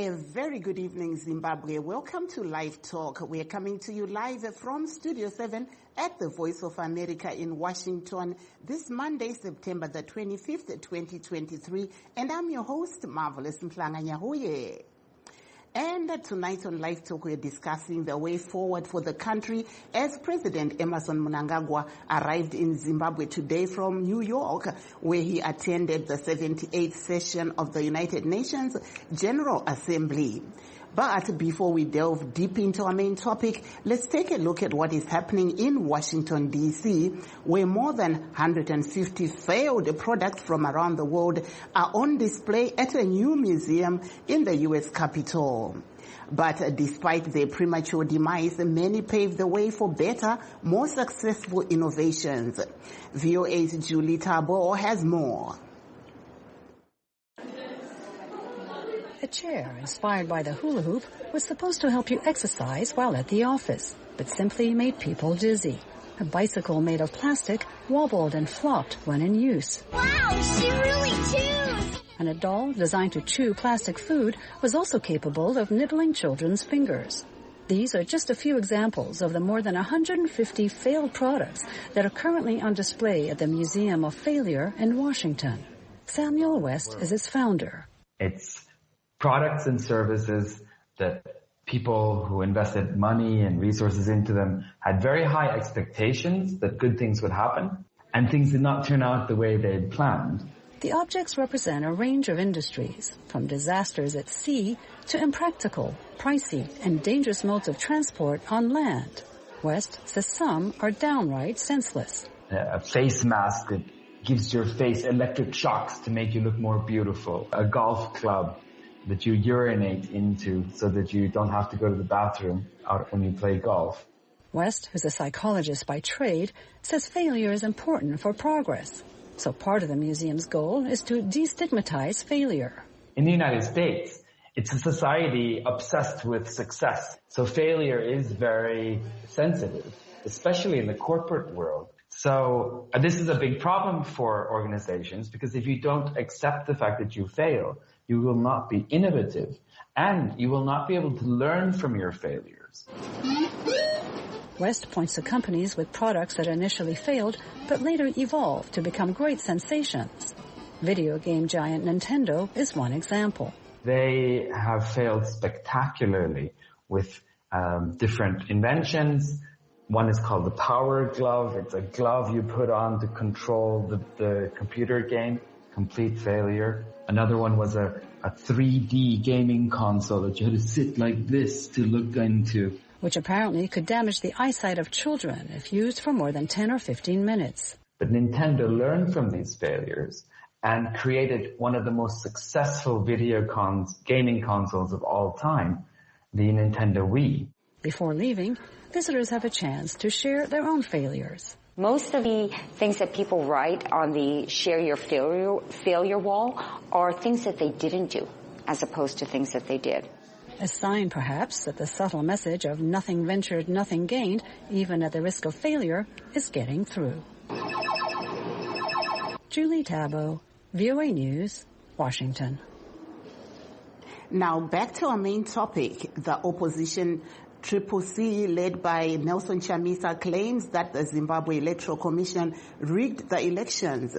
A very good evening, Zimbabwe. Welcome to Live Talk. We are coming to you live from Studio 7 at the Voice of America in Washington this Monday, September the 25th, 2023. And I'm your host, Marvelous Mhlanga Nyahuye. And tonight on Live Talk, we're discussing the way forward for the country as President Emmerson Mnangagwa arrived in Zimbabwe today from New York, where he attended the 78th session of the United Nations General Assembly. But before we delve deep into our main topic, let's take a look at what is happening in Washington, D.C., where more than 150 failed products from around the world are on display at a new museum in the U.S. Capitol. But despite their premature demise, many paved the way for better, more successful innovations. VOA's Julie Tabo has more. A chair inspired by the hula hoop was supposed to help you exercise while at the office, but simply made people dizzy. A bicycle made of plastic wobbled and flopped when in use. Wow, she really chews! And a doll designed to chew plastic food was also capable of nibbling children's fingers. These are just a few examples of the more than 150 failed products that are currently on display at the Museum of Failure in Washington. Samuel West is its founder. It's products and services that people who invested money and resources into them had very high expectations that good things would happen, and things did not turn out the way they had planned. The objects represent a range of industries, from disasters at sea to impractical, pricey, and dangerous modes of transport on land. West says some are downright senseless. A face mask that gives your face electric shocks to make you look more beautiful. A golf club that you urinate into so that you don't have to go to the bathroom out when you play golf. West, who's a psychologist by trade, says failure is important for progress. So part of the museum's goal is to destigmatize failure. In the United States, it's a society obsessed with success. So failure is very sensitive, especially in the corporate world. So this is a big problem for organizations because if you don't accept the fact that you fail, you will not be innovative and you will not be able to learn from your failures. West points to companies with products that initially failed but later evolved to become great sensations. Video game giant Nintendo is one example. They have failed spectacularly with different inventions. One is called the Power Glove. It's a glove you put on to control the computer game. Complete failure. Another one was a 3D gaming console that you had to sit like this to look into, which apparently could damage the eyesight of children if used for more than 10 or 15 minutes. But Nintendo learned from these failures and created one of the most successful gaming consoles of all time, the Nintendo Wii. Before leaving, visitors have a chance to share their own failures. Most of the things that people write on the share your failure wall are things that they didn't do as opposed to things that they did. A sign, perhaps, that the subtle message of nothing ventured, nothing gained, even at the risk of failure, is getting through. Julie Tabo, VOA News, Washington. Now back to our main topic. The opposition Triple C, led by Nelson Chamisa, claims that the Zimbabwe Electoral Commission rigged the elections.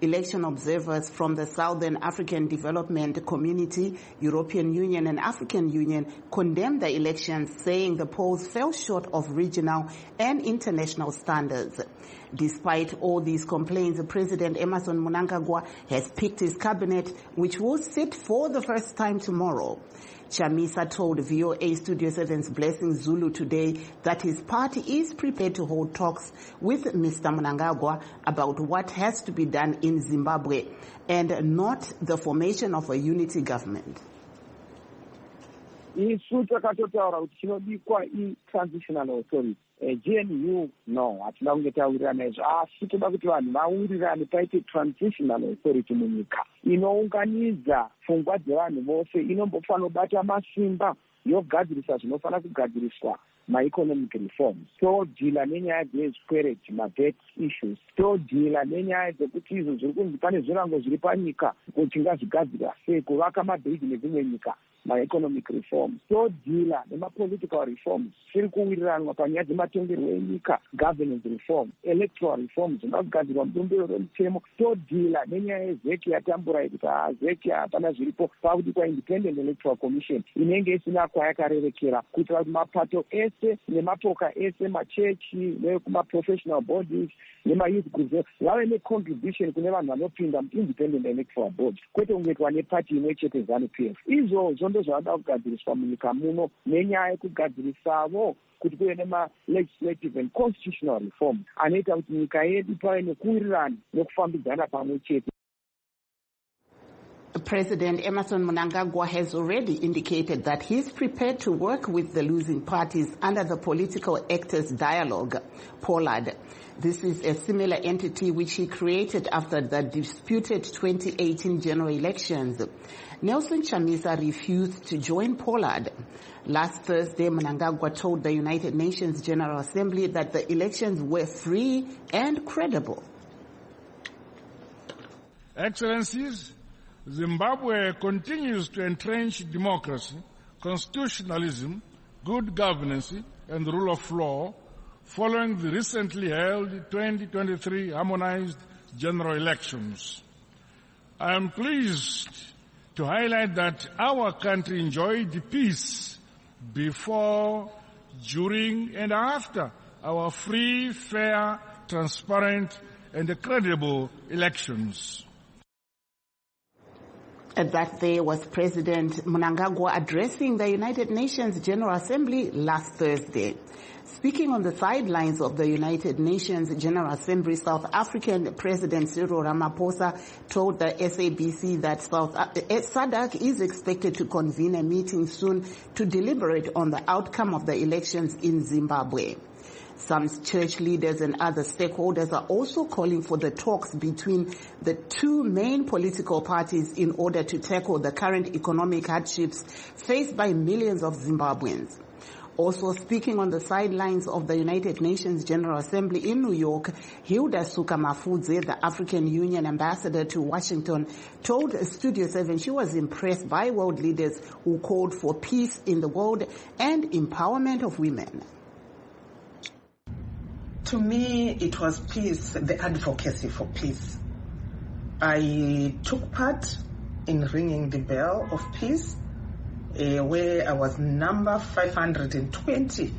Election observers from the Southern African Development Community, European Union and African Union condemned the elections, saying the polls fell short of regional and international standards. Despite all these complaints, President Emmerson Mnangagwa has picked his cabinet, which will sit for the first time tomorrow. Chamisa told VOA Studio 7's Blessing Zulu today that his party is prepared to hold talks with Mr. Mnangagwa about what has to be done in Zimbabwe and not the formation of a unity government. Isu takatotaura kuti chinodikwa i-transitional authority. GNU, no, hatina kungetaurira naizvo, asi toda kuti vanhu vaurirane paite transitional authority munyika. inounganidza pfungwa dzevanhu vose, inombofanira kubata masimba yogadzirisa zvinofanira kugadziriswa ma-economic reforms. Todhila nenyaya dzezvikwereti, ma-debt issues. Todhila nenyaya dzekuti izvo zviri kunzi pane zvirango zviri panyika kuti ngazvigadzirwa sei, kuvaka mabhiriji nedzimwe nyika, ma-economic reforms. Todhila nema-political reforms, zviri kuwiriranwa panyaya dzematongerwo enyika, governance reforms, electoral reforms, zvinogadzirwa mubumbiro remutemo. Todhila nenyaya yezeki yatambura yekuti zeki hapana zviripo pakuti kwa-independent electoral commission inenge isina kwayakarerekera kuitira kuti mapato ese nemapoka ese, machechi nekuma-professional bodies nema-youth groups vave ne-contribution kune vanhu vanopinda mu-independent electoral board, kwete kungoitwa nepati imwe chete ZANU-PF. Izvozvo ndo zvavada kugadziriswa munyika muno, nenyaya yekugadzirisavo kuti kuve nema-legislative and constitutional reform anoita kuti nyika yedu pave nekuwirirana nekufambidzana pamwe chete. President Emerson Mnangagwa has already indicated that he is prepared to work with the losing parties under the Political Actors Dialogue, POLAD. This is a similar entity which he created after the disputed 2018 general elections. Nelson Chamisa refused to join POLAD. Last Thursday, Mnangagwa told the United Nations General Assembly that the elections were free and credible. Excellencies, Zimbabwe continues to entrench democracy, constitutionalism, good governance, and the rule of law following the recently held 2023 harmonized general elections. I am pleased to highlight that our country enjoyed peace before, during, and after our free, fair, transparent, and credible elections. That there was President Mnangagwa addressing the United Nations General Assembly last Thursday. Speaking on the sidelines of the United Nations General Assembly, South African President Cyril Ramaphosa told the SABC that SADC is expected to convene a meeting soon to deliberate on the outcome of the elections in Zimbabwe. Some church leaders and other stakeholders are also calling for the talks between the two main political parties in order to tackle the current economic hardships faced by millions of Zimbabweans. Also speaking on the sidelines of the United Nations General Assembly in New York, Hilda Sukamafudze, the African Union ambassador to Washington, told Studio 7 she was impressed by world leaders who called for peace in the world and empowerment of women. To me, it was peace, the advocacy for peace. I took part in ringing the bell of peace, where I was number 520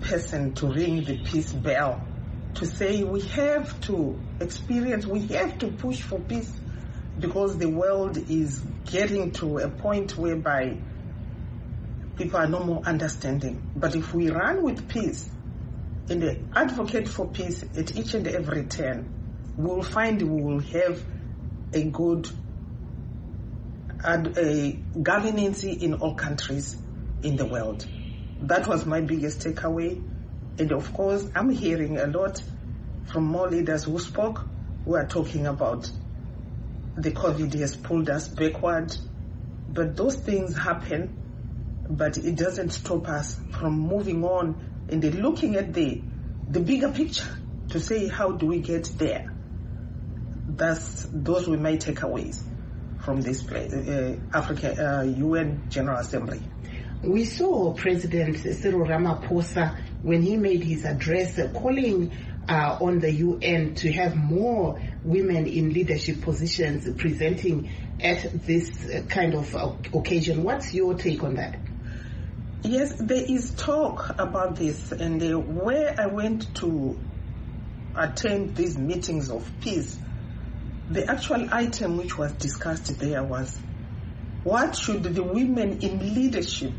person to ring the peace bell, to say we have to experience, we have to push for peace, because the world is getting to a point whereby people are no more understanding. But if we run with peace, and advocate for peace at each and every turn, we will find we will have a good governance in all countries in the world. That was my biggest takeaway. And of course, I'm hearing a lot from more leaders who spoke, who are talking about the COVID has pulled us backward. But those things happen, but it doesn't stop us from moving on and looking at the bigger picture to say, how do we get there? Those were my takeaways from this UN General Assembly. We saw President Cyril Ramaphosa, when he made his address, calling on the UN to have more women in leadership positions presenting at this kind of occasion. What's your take on that? Yes, there is talk about this, and where I went to attend these meetings of peace, the actual item which was discussed there was, what should the women in leadership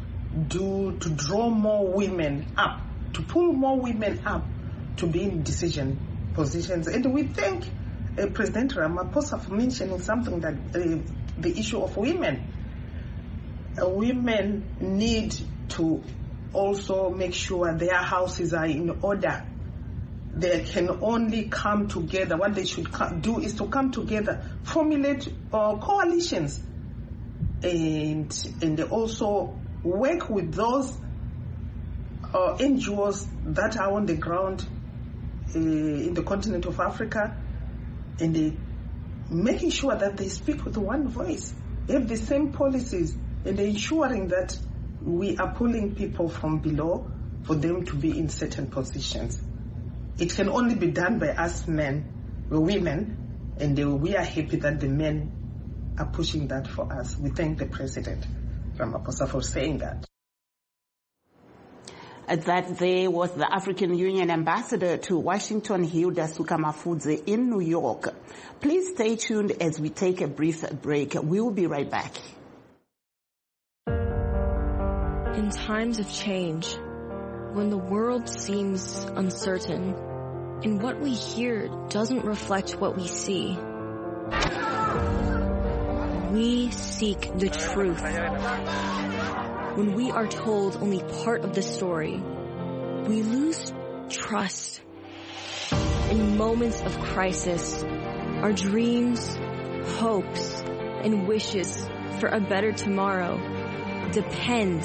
do to draw more women up, to pull more women up to be in decision positions? And we thank President Ramaphosa for mentioning something that the issue of women. Women need to also make sure their houses are in order. they can only come together. What they should do is to come together, formulate coalitions, and they also work with those NGOs that are on the ground in the continent of Africa, and they making sure that they speak with one voice, have the same policies, and ensuring that we are pulling people from below for them to be in certain positions. It can only be done by us women, and we are happy that the men are pushing that for us. We thank the President Ramaphosa for saying that. That there was the African Union ambassador to Washington, Hilda Sukamafudze, in New York. Please stay tuned as we take a brief break. We will be right back. In times of change, when the world seems uncertain and what we hear doesn't reflect what we see, we seek the truth. When we are told only part of the story, we lose trust. In moments of crisis, our dreams, hopes, and wishes for a better tomorrow depend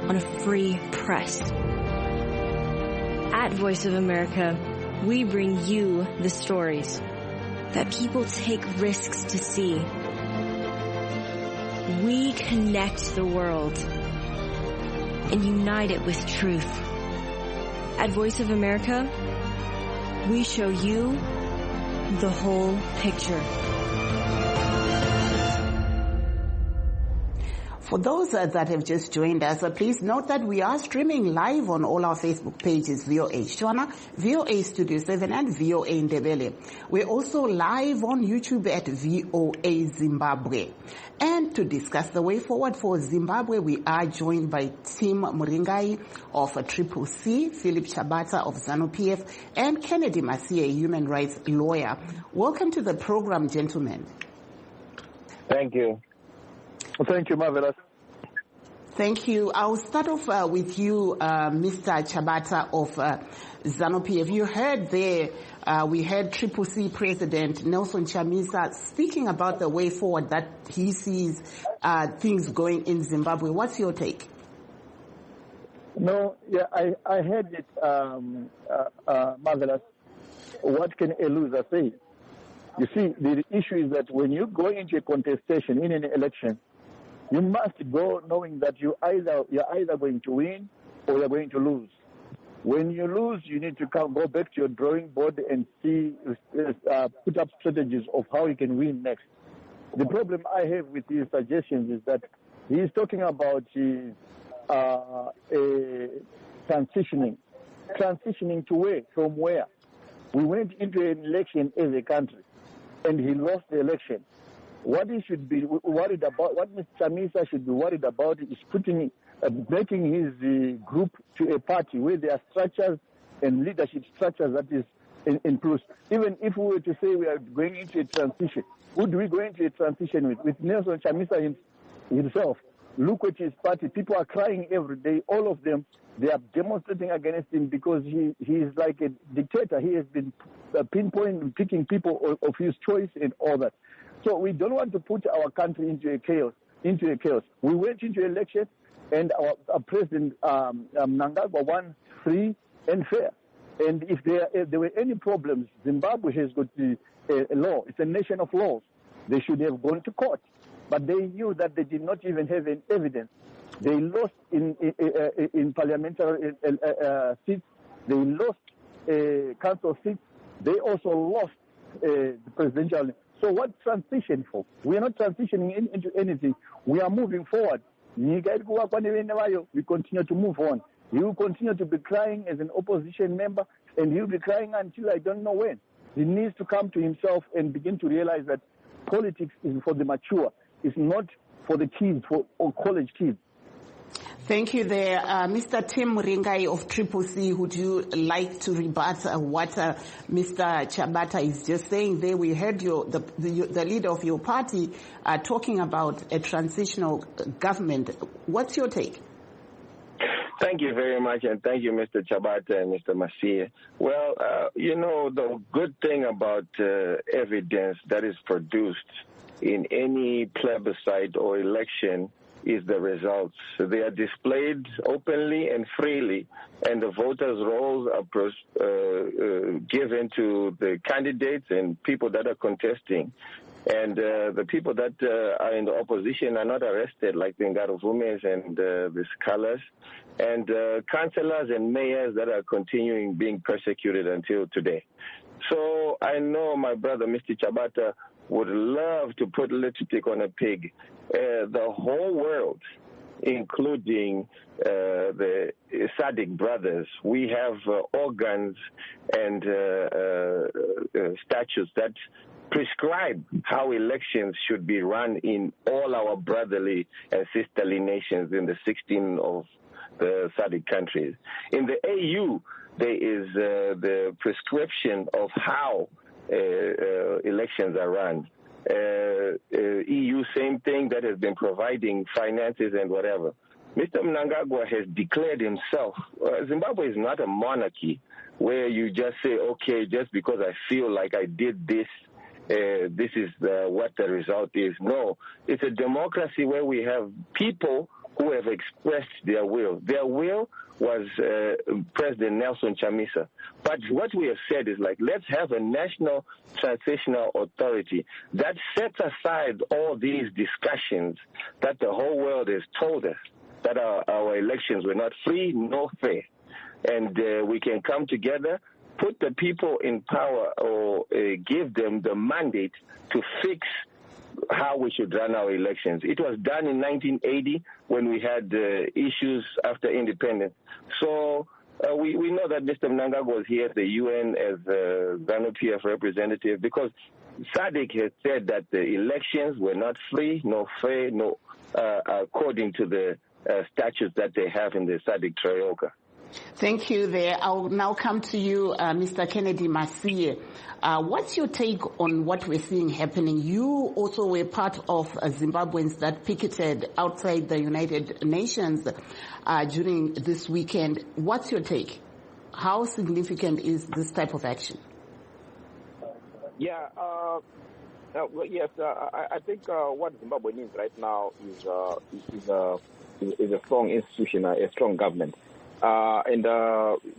on a free press. At Voice of America, we bring you the stories that people take risks to see. We connect the world and unite it with truth. At Voice of America, we show you the whole picture. For those that have just joined us, please note that we are streaming live on all our Facebook pages, VOA Shona, VOA Studio 7, and VOA Ndebele. We're also live on YouTube at VOA Zimbabwe. And to discuss the way forward for Zimbabwe, we are joined by Tim Muringai of Triple C, Philip Chabata of ZANU-PF, and Kennedy Masie, a human rights lawyer. Welcome to the program, gentlemen. Thank you. Thank you, Marvelous. Thank you. I'll start off with you, Mr. Chabata of ZANU-PF. You heard there, we heard Triple C President Nelson Chamisa speaking about the way forward that he sees things going in Zimbabwe. What's your take? No, yeah, I heard it, Marvelous. What can a loser say? You see, the issue is that when you go into a contestation in an election, you must go knowing that you're either going to win or you're going to lose. When you lose, you need to go back to your drawing board and put up strategies of how you can win next. The problem I have with his suggestions is that he's talking about transitioning. Transitioning to where? From where? We went into an election as a country, and he lost the election. What he should be worried about, what Mr. Chamisa should be worried about, is making his group to a party where there are structures and leadership structures that is in plus. Even if we were to say we are going into a transition, who do we go into a transition with? With Nelson Chamisa himself. Look at his party. People are crying every day. All of them, they are demonstrating against him because he is like a dictator. He has been picking people of his choice and all that. So we don't want to put our country into a chaos. We went into election, and our President Mnangagwa won free and fair. And if there were any problems, Zimbabwe has got a law. It's a nation of laws. They should have gone to court. But they knew that they did not even have any evidence. They lost in parliamentary seats. They lost council seats. They also lost the presidential. So what transition for? We are not transitioning into anything. We are moving forward. We continue to move on. He will continue to be crying as an opposition member, and he will be crying until I don't know when. He needs to come to himself and begin to realize that politics is for the mature. It's not for the kids, for college kids. Thank you there. Mr. Tim Muringai of Triple C, would you like to rebut what Mr. Chabata is just saying there? We heard the leader of your party talking about a transitional government. What's your take? Thank you very much, and thank you, Mr. Chabata and Mr. Masia. Well, the good thing about evidence that is produced in any plebiscite or election is the results. They are displayed openly and freely, and the voters' rolls are given to the candidates and people that are contesting. And the people that are in the opposition are not arrested, like the Ngaruvumes and the scholars, and councillors and mayors that are continuing being persecuted until today. So I know my brother, Mr. Chabata, would love to put lipstick on a pig. The whole world, including the SADC brothers, we have organs and statutes that prescribe how elections should be run in all our brotherly and sisterly nations in the 16 of the SADC countries. In the AU, there is the prescription of how elections are run. EU, same thing, that has been providing finances and whatever. Mr. Mnangagwa has declared himself, Zimbabwe is not a monarchy where you just say, okay, just because I feel like I did this, this is what the result is. No, it's a democracy where we have people who have expressed their will. Their will was President Nelson Chamisa. But what we have said is like, let's have a national transitional authority that sets aside all these discussions that the whole world has told us that our elections were not free nor fair. And we can come together, put the people in power, or give them the mandate to fix how we should run our elections. It was done in 1980 when we had issues after independence. So we know that Mr. Mnangagwa was here at the UN as ZANU-PF representative because SADC has said that the elections were not free, nor fair, nor according to the statutes that they have in the SADC Troika. Thank you there. I'll now come to you, Mr. Kennedy Masie. What's your take on what we're seeing happening? You also were part of Zimbabweans that picketed outside the United Nations during this weekend. What's your take? How significant is this type of action? Yeah, yes, I think what Zimbabwe needs right now is a strong institution, a strong government. And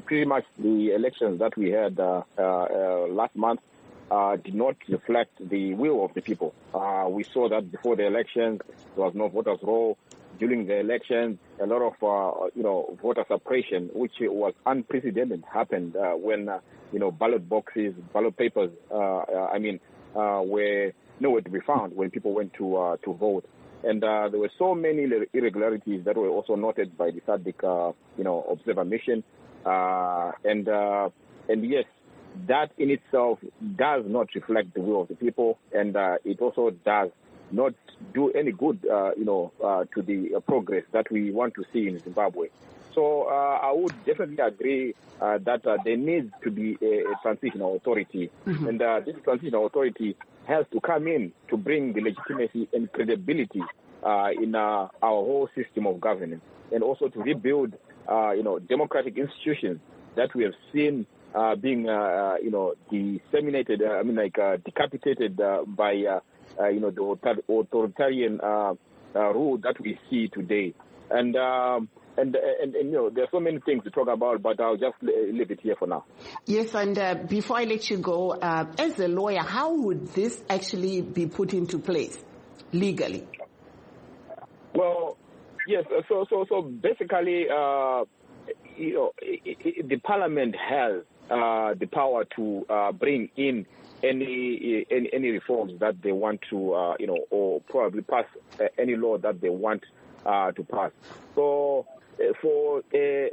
pretty much the elections that we had last month did not reflect the will of the people. We saw that before the elections, there was no voters' roll. During the elections, a lot of, voter suppression, which was unprecedented, happened when, ballot boxes, ballot papers, were nowhere to be found when people went to vote. And there were so many irregularities that were also noted by the SADC, observer mission. And yes, that in itself does not reflect the will of the people, and it also does not do any good, to the progress that we want to see in Zimbabwe. So I would definitely agree that there needs to be a transitional authority, and this transitional authority has to come in to bring the legitimacy and credibility in our whole system of governance, and also to rebuild, democratic institutions that we have seen being, disseminated, decapitated by, the authoritarian rule that we see today. And there are so many things to talk about, but I'll just leave it here for now. Yes, and before I let you go, as a lawyer, how would this actually be put into place legally? Well, yes. So basically, the Parliament has the power to bring in any reforms that they want to, or probably pass any law that they want to pass. So for a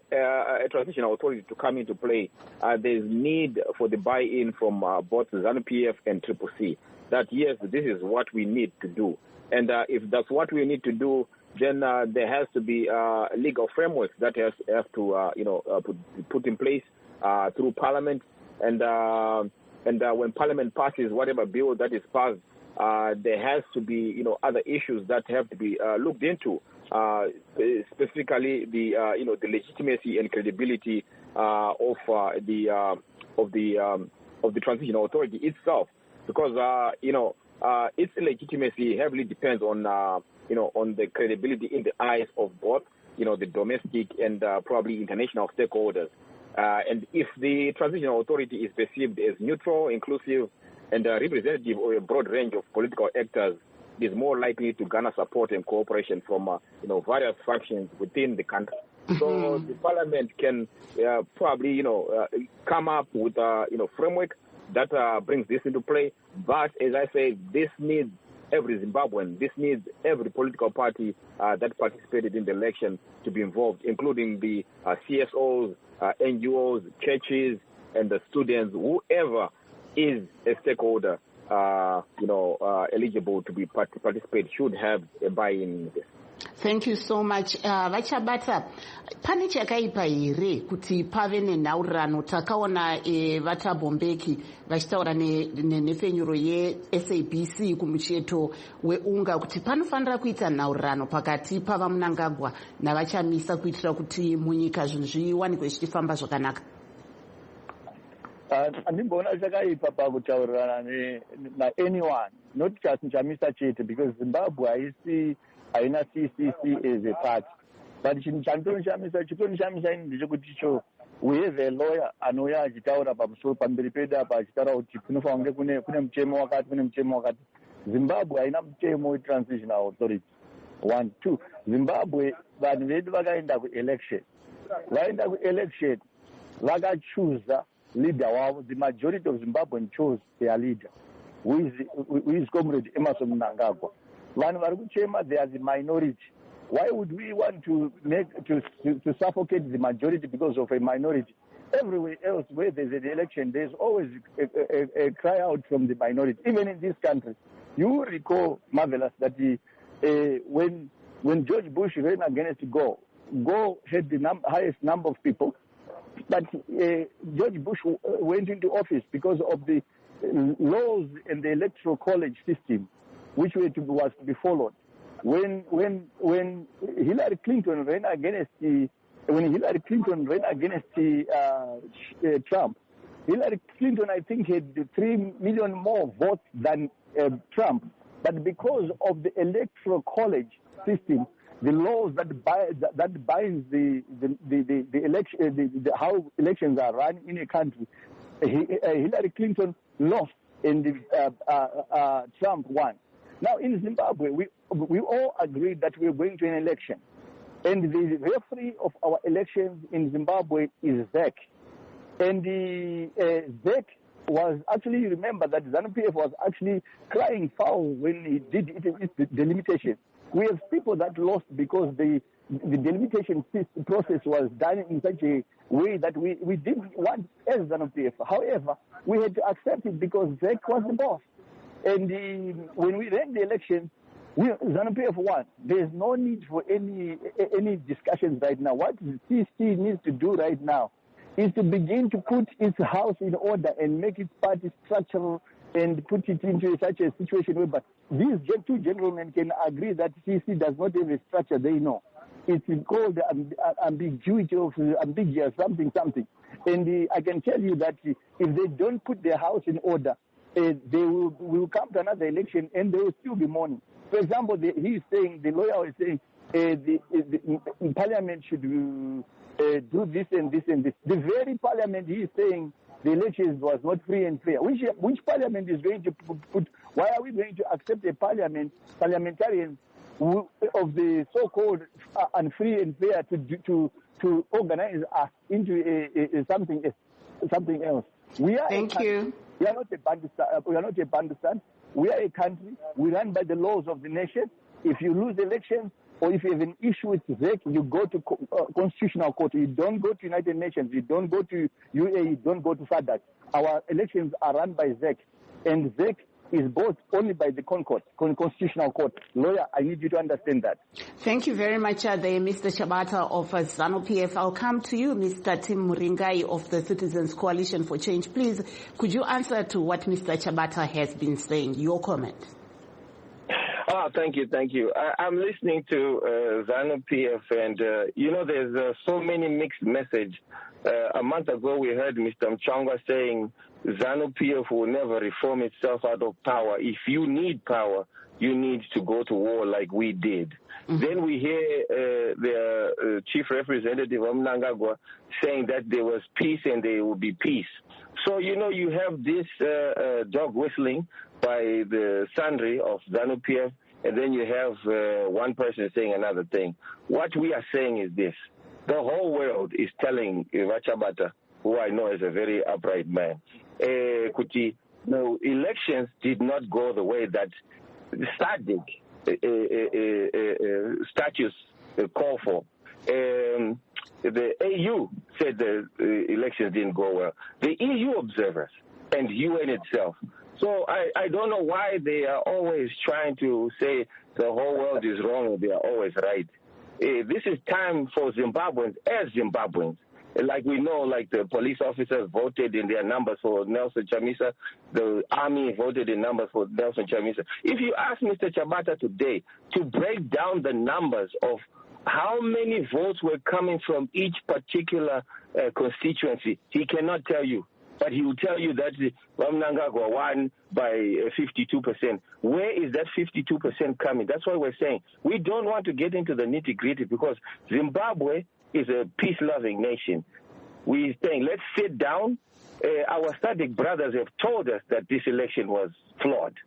transitional authority to come into play, there's need for the buy-in from both ZANU-PF and CCC. That yes, this is what we need to do, and if that's what we need to do, then there has to be legal frameworks that have to put in place through Parliament, and when Parliament passes whatever bill that is passed, there has to be other issues that have to be looked into specifically the the legitimacy and credibility of the transitional authority itself, because its legitimacy heavily depends on on the credibility in the eyes of both the domestic and probably international stakeholders. And if the transitional authority is perceived as neutral, inclusive, and representative of a broad range of political actors, it is more likely to garner support and cooperation from various factions within the country. So the parliament can probably come up with a framework that brings this into play. But as I say, this needs every Zimbabwean, this needs every political party that participated in the election to be involved, including the CSOs, NGOs, churches, and the students, whoever is a stakeholder, eligible to be participate should have a buy-in in this. Thank you so much. Vachabata, pane chakaipa here kuti pave nenhaurirano. Takaona vatabombeki vachitaura nefenyuro yeSABC kumucheto weunga kuti panofanira kuita nhaurirano pakati pavamunangagwa navachamisa kuitira kuti munyika zvinhu zviwanikwe zvichifamba zvakanaka. Andimboona chakaipa pakutaurirana naanyone, not just nchamisa chete, because Zimbabwe haina CCC as a party. But chinonchamisa ini ndechekuti we have a lawyer anouya achitaura pamusoro pamberi pedu apa achitaura kuti kunofanira kunge kune mutemo wakati. Zimbabwe haina mutemo we-transitional authority. 1, 2. Zimbabwe vanhu vedu vakaenda kuelection. Vaenda kuelection, vakachuza leader wavo. The majority of Zimbabweans chose their leader, who is Comrade Emerson Mnangagwa. Vanhu vari kuchema, they are the minority. Why would we want to suffocate the majority because of a minority? Everywhere else where there's an election, there's always a cry out from the minority. Even in this country, you recall, Marvelous, that when George Bush ran against Gore had the highest number of people, but George Bush went into office because of the laws and the electoral college system, which was to be followed. When Hillary Clinton ran against Trump, Hillary Clinton, I think, had 3 million more votes than Trump. But because of the electoral college system, the laws that binds the election, how elections are run in a country, Hillary Clinton lost and Trump won. Now in Zimbabwe, we all agreed that we are going to an election, and the referee of our elections in Zimbabwe is ZEC, and the ZEC was actually, you remember that ZANU-PF was actually crying foul when he did its delimitation. We have people that lost because the delimitation process was done in such a way that we didn't want as ZANU-PF. However, we had to accept it because ZEC was the boss. And when we ran the election, ZANU-PF won. There's no need for any discussions right now. What the CC needs to do right now is to begin to put its house in order and make its party structural and put it into such a situation where these two gentlemen can agree that CC does not have a structure they know. It's called ambiguity of ambiguous something. And I can tell you that if they don't put their house in order, they will come to another election and they will still be mourning. For example, the lawyer is saying the parliament should do this and this and this. The very parliament he is saying the elections was not free and fair. Which parliament is going to put? Why are we going to accept a parliamentarians of the so-called unfree and fair to organize us into something else? Thank you. We are not a Bandistan. We are a country. We run by the laws of the nation. If you lose elections or if you have an issue with ZEC, you go to Constitutional Court. You don't go to United Nations. You don't go to UAE. You don't go to SADC. Our elections are run by ZEC. And ZEC is bought only by the Constitutional Court. Lawyer, I need you to understand that. Thank you very much, Mr. Chabata of ZANU-PF. I'll come to you, Mr. Tim Muringai of the Citizens Coalition for Change. Please, could you answer to what Mr. Chabata has been saying? Your comment. Oh, thank you. I'm listening to ZANU-PF, and there's so many mixed messages. A month ago, we heard Mr. Mchangwa saying ZANU-PF will never reform itself out of power. If you need power, you need to go to war like we did. Mm-hmm. Then we hear the chief representative of Mnangagwa saying that there was peace and there will be peace. So, you have this dog whistling by the sundry of ZANU-PF, and then you have one person saying another thing. What we are saying is this. The whole world is telling Vachabata, who I know is a very upright man, Kuti, no, elections did not go the way that SADC statutes call for. The AU said the elections didn't go well. The EU observers and UN itself. So I don't know why they are always trying to say the whole world is wrong and they are always right. This is time for Zimbabweans, as Zimbabweans. Like we know, like the police officers voted in their numbers for Nelson Chamisa, the army voted in numbers for Nelson Chamisa. If you ask Mr. Chabata today to break down the numbers of how many votes were coming from each particular constituency, he cannot tell you. But he will tell you that Mnangagwa won by 52%. Where is that 52% coming? That's why we're saying we don't want to get into the nitty-gritty because Zimbabwe is a peace-loving nation. We're saying let's sit down. Our SADC brothers have told us that this election was flawed.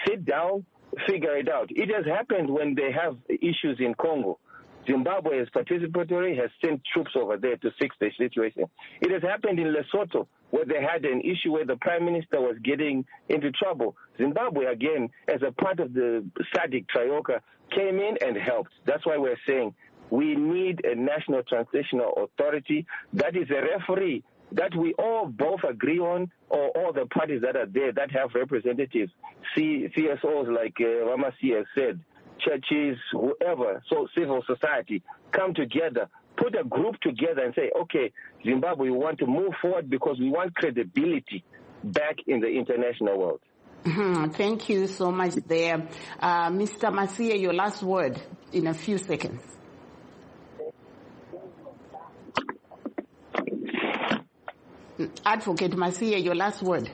Sit down, figure it out. It has happened when they have issues in Congo. Zimbabwe is participatory, has sent troops over there to fix the situation. It has happened in Lesotho, where they had an issue where the prime minister was getting into trouble. Zimbabwe, again, as a part of the SADC Trioca, came in and helped. That's why we're saying we need a national transitional authority that is a referee that we all both agree on, or all the parties that are there that have representatives, CSOs like Ramasi has said, churches, whoever, so civil society, come together, put a group together and say, okay, Zimbabwe, we want to move forward because we want credibility back in the international world. Mm-hmm. Thank you so much there. Mr. Masia, your last word in a few seconds. Advocate Masia, your last word.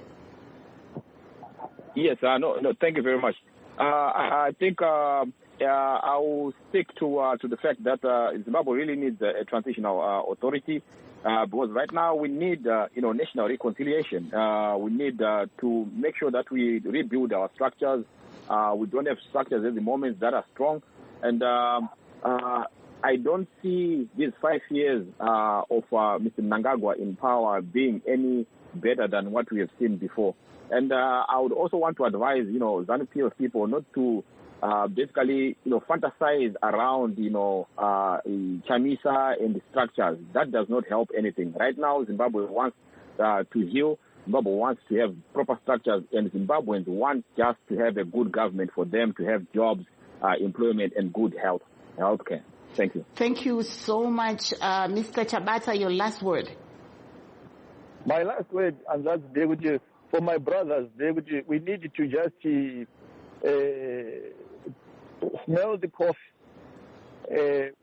Yes, no, thank you very much. I think I will stick to the fact that Zimbabwe really needs a transitional authority because right now we need national reconciliation. We need to make sure that we rebuild our structures. We don't have structures at the moment that are strong, and I don't see these 5 years of Mr. Mnangagwa in power being any better than what we have seen before. And I would also want to advise, ZANU-PF people not to basically, fantasize around, Chamisa and the structures. That does not help anything. Right now, Zimbabwe wants to heal. Zimbabwe wants to have proper structures, and Zimbabweans want just to have a good government for them to have jobs, employment, and good healthcare. Thank you. Thank you so much. Mr. Chabata, your last word. My last word, and that's for my brothers, we need to just smell the coffee.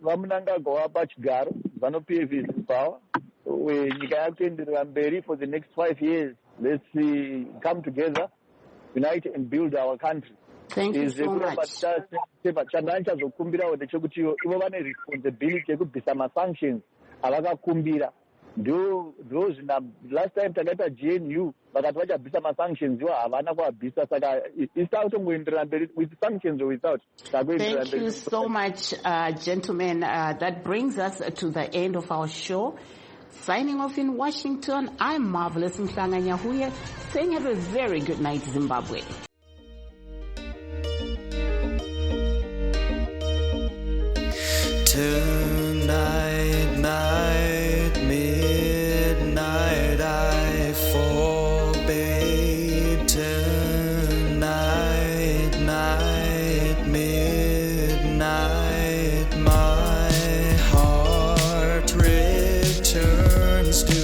Mnangagwa Bachgar, ZANU-PF is in power. We can for the next 5 years. Let's come together, unite and build our country. Thank you so much. Responsibility to be some sanctions. Those last time Tagata GNU, but at what a sanctions you are, it's out with sanctions or without. Thank you so much, gentlemen. That brings us to the end of our show. Signing off in Washington, I'm Marvelous Mhlanga-Nyahuye, saying have a very good night, Zimbabwe. Tonight, midnight, I forbade. Tonight, midnight, my heart returns to.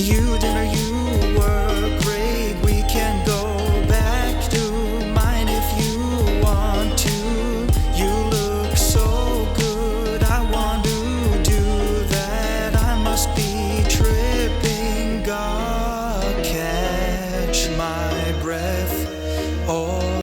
You, dinner, you